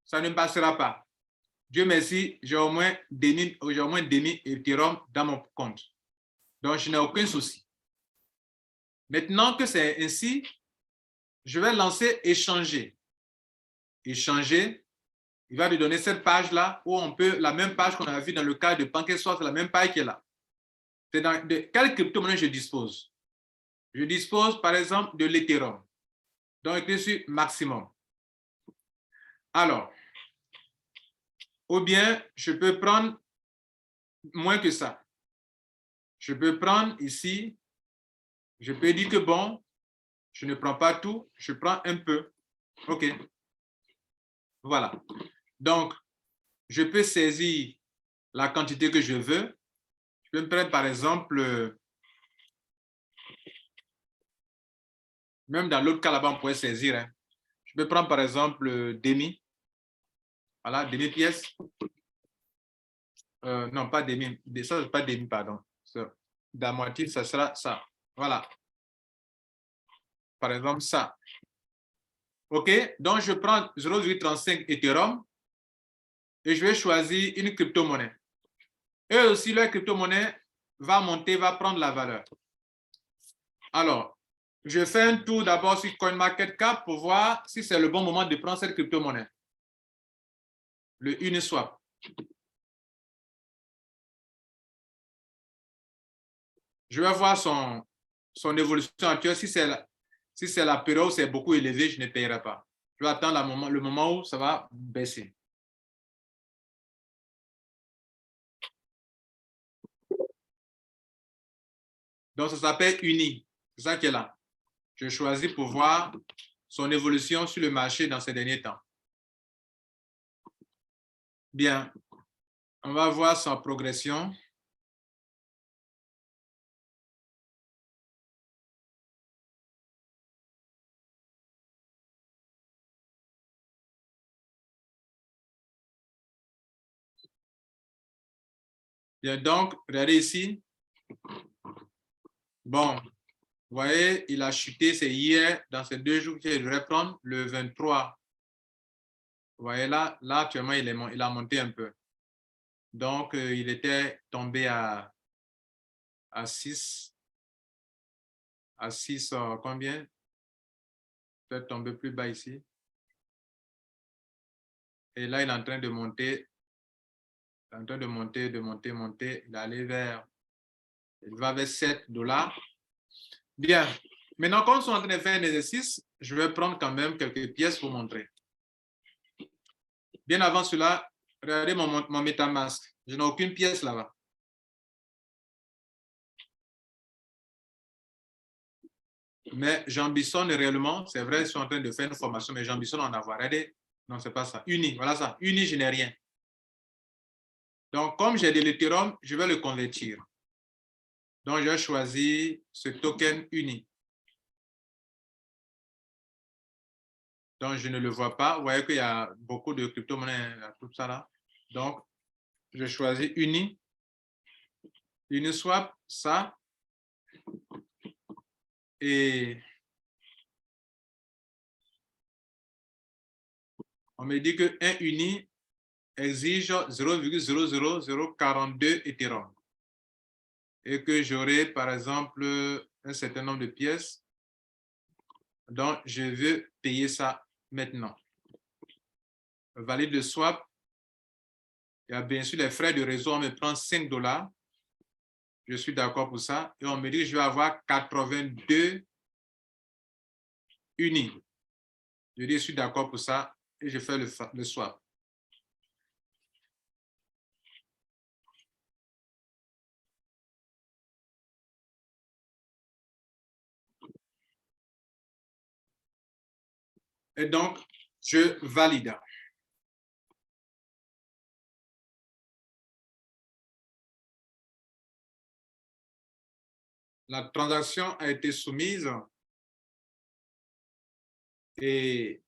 ça ne passera pas. Dieu merci, j'ai au moins 2000 Ethereum dans mon compte. Donc, je n'ai aucun souci. Maintenant que c'est ainsi, je vais lancer échanger. Échanger, il va lui donner cette page-là où on peut, la même page qu'on a vue dans le cas de PancakeSwap, c'est la même page qui est là. C'est de quelle crypto-monnaie je dispose? Je dispose, par exemple, de l'Ethereum. Donc, je suis maximum. Alors, ou bien, je peux prendre moins que ça. Je peux prendre ici, je peux dire que bon, je ne prends pas tout, je prends un peu. OK. Voilà. Donc, je peux saisir la quantité que je veux. Je peux me prendre, par exemple, même dans l'autre cas là-bas, on pourrait saisir. Hein. Je peux prendre, par exemple, demi. Voilà, demi-pièce. Non, pas demi. Ça, c'est pas demi, pardon. La moitié, ça sera ça. Voilà. Par exemple, ça. OK? Donc, je prends 0,35 Ethereum et je vais choisir une crypto-monnaie. Eux aussi, leur crypto-monnaie va monter, va prendre la valeur. Alors, je fais un tour d'abord sur CoinMarketCap pour voir si c'est le bon moment de prendre cette crypto-monnaie. Le Uniswap. Je vais voir son évolution actuelle. Si c'est la période où c'est beaucoup élevé, je ne paierai pas. Je vais attendre le moment où ça va baisser. Donc, ça s'appelle Uni. C'est ça qui est là. Je choisis pour voir son évolution sur le marché dans ces derniers temps. Bien, on va voir sa progression. Bien, donc, regardez ici. Bon, Vous voyez, il a chuté, c'est hier, dans ces 2 jours qu'il devrait prendre, le 23. Vous voyez, là actuellement, il a monté un peu. Donc, il était tombé à 6, combien? Peut-être tomber plus bas ici. Et là, il est en train de monter. Il est en train de monter. Il est allé il va vers $7. Bien. Maintenant, comme nous sommes en train de faire un exercice, je vais prendre quand même quelques pièces pour montrer. Bien avant cela, regardez mon MetaMask. Je n'ai aucune pièce là-bas. Mais j'ambitionne réellement, c'est vrai, je suis en train de faire une formation, mais j'ambitionne en avoir. Regardez, non, c'est pas ça. Uni, voilà ça. Uni, je n'ai rien. Donc, comme j'ai de l'Ethereum, je vais le convertir. Donc, je vais choisir ce token Uni. Donc, je ne le vois pas. Vous voyez qu'il y a beaucoup de crypto-monnaies, tout ça là. Donc, je choisis Uni. Uniswap, ça. Et on me dit qu'un Uni exige 0,00042 Ethereum. Et que j'aurai, par exemple, un certain nombre de pièces. Donc, je veux payer ça maintenant. Valide le swap. Il y a bien sûr les frais de réseau. On me prend $5. Je suis d'accord pour ça. Et on me dit que je vais avoir 82 unis. Je dis, je suis d'accord pour ça. Et je fais le swap. Et donc, je valide. La transaction a été soumise et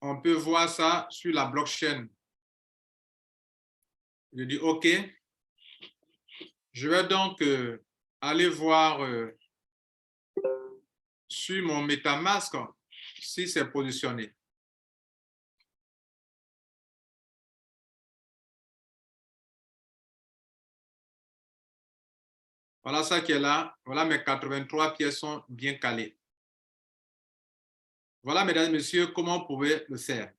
on peut voir ça sur la blockchain. Je dis OK. Je vais donc aller voir sur mon MetaMask si c'est positionné. Voilà ça qui est là. Voilà, mes 83 pièces sont bien calées. Voilà, mesdames et messieurs, comment vous pouvez le faire.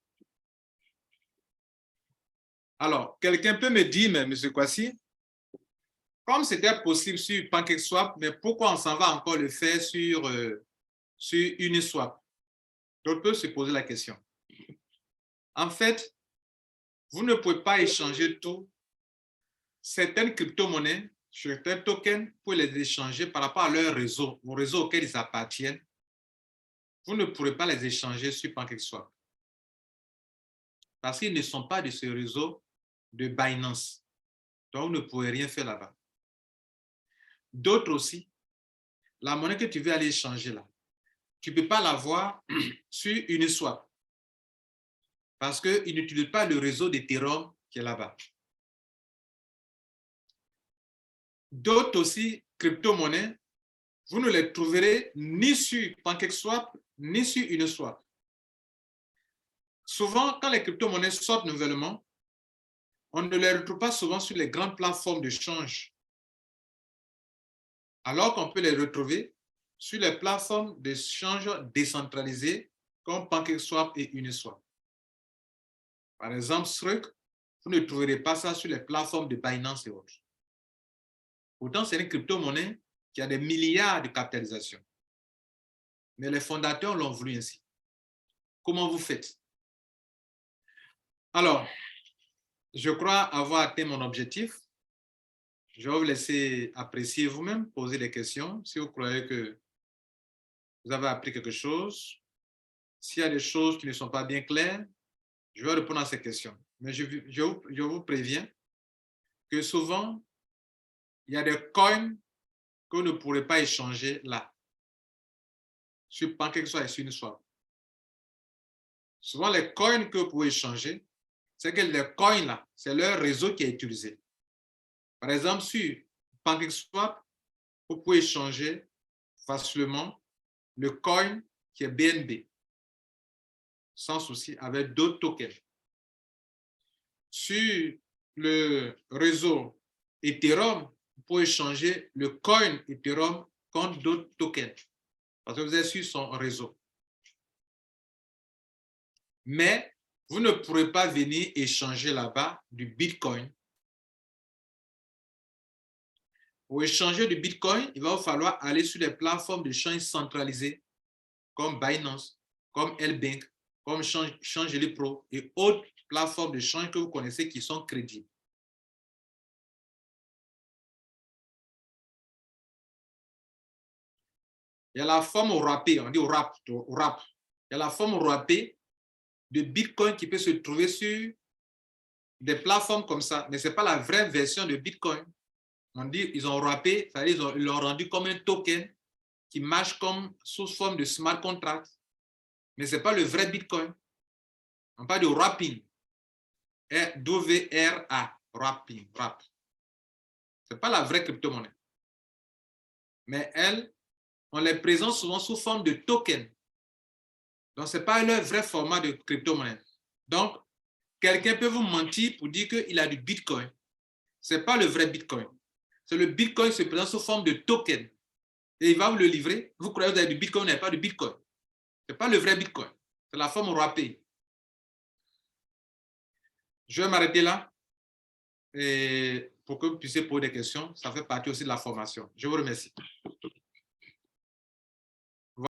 Alors, quelqu'un peut me dire, mais monsieur Kwasi, comme c'était possible sur PancakeSwap, mais pourquoi on s'en va encore le faire sur Uniswap? On peut se poser la question. En fait, vous ne pouvez pas échanger tout. Certaines crypto-monnaies, certains tokens, pour les échanger par rapport à leur réseau, au réseau auquel ils appartiennent. Vous ne pourrez pas les échanger sur PancakeSwap. Parce qu'ils ne sont pas de ce réseau de Binance. Donc, vous ne pourrez rien faire là-bas. D'autres aussi, la monnaie que tu veux aller échanger là, tu ne peux pas l'avoir sur Uniswap. Parce qu'ils n'utilisent pas le réseau d'Ethereum qui est là-bas. D'autres aussi, crypto-monnaies, vous ne les trouverez ni sur PancakeSwap, ni sur Uniswap. Souvent, quand les crypto-monnaies sortent nouvellement, on ne les retrouve pas souvent sur les grandes plateformes de change. Alors qu'on peut les retrouver sur les plateformes d'échange décentralisées comme PancakeSwap et Uniswap. Par exemple, Struk, vous ne trouverez pas ça sur les plateformes de Binance et autres. Pourtant, c'est une crypto-monnaie qui a des milliards de capitalisation. Mais les fondateurs l'ont voulu ainsi. Comment vous faites? Alors, je crois avoir atteint mon objectif. Je vais vous laisser apprécier vous-même, poser des questions si vous croyez que vous avez appris quelque chose. S'il y a des choses qui ne sont pas bien claires, je vais répondre à ces questions. Mais je vous préviens que souvent, il y a des coins que vous ne pourrez pas échanger là, sur PancakeSwap et sur Uniswap. Souvent, les coins que vous pouvez échanger, c'est que les coins là, c'est leur réseau qui est utilisé. Par exemple, sur PancakeSwap, vous pouvez échanger facilement le coin qui est BNB, sans souci, avec d'autres tokens. Sur le réseau Ethereum, vous pouvez changer le coin Ethereum contre d'autres tokens, parce que vous êtes sur son réseau. Mais vous ne pourrez pas venir échanger là-bas du Bitcoin. Pour échanger du Bitcoin, il va vous falloir aller sur les plateformes de change centralisées comme Binance, comme LBank, comme Changelly Pro et autres plateformes de change que vous connaissez qui sont crédibles. Il y a la forme wrappée, on dit wrap. Il y a la forme wrappée de Bitcoin qui peut se trouver sur des plateformes comme ça, mais ce n'est pas la vraie version de Bitcoin. On dit ils ont wrappé, c'est-à-dire ils l'ont rendu comme un token qui marche comme sous forme de smart contract, mais ce n'est pas le vrai Bitcoin. On parle de wrapping. W-R-A, wrapping, wrap. Ce n'est pas la vraie crypto-monnaie. Mais elles, on les présente souvent sous forme de token. Donc, ce n'est pas leur vrai format de crypto-monnaie. Donc, quelqu'un peut vous mentir pour dire qu'il a du Bitcoin. Ce n'est pas le vrai Bitcoin. C'est le Bitcoin qui se présente sous forme de token. Et il va vous le livrer. Vous croyez que vous avez du Bitcoin, vous n'avez pas de Bitcoin. Ce n'est pas le vrai Bitcoin. C'est la forme wrappée. Je vais m'arrêter là et pour que vous puissiez poser des questions. Ça fait partie aussi de la formation. Je vous remercie.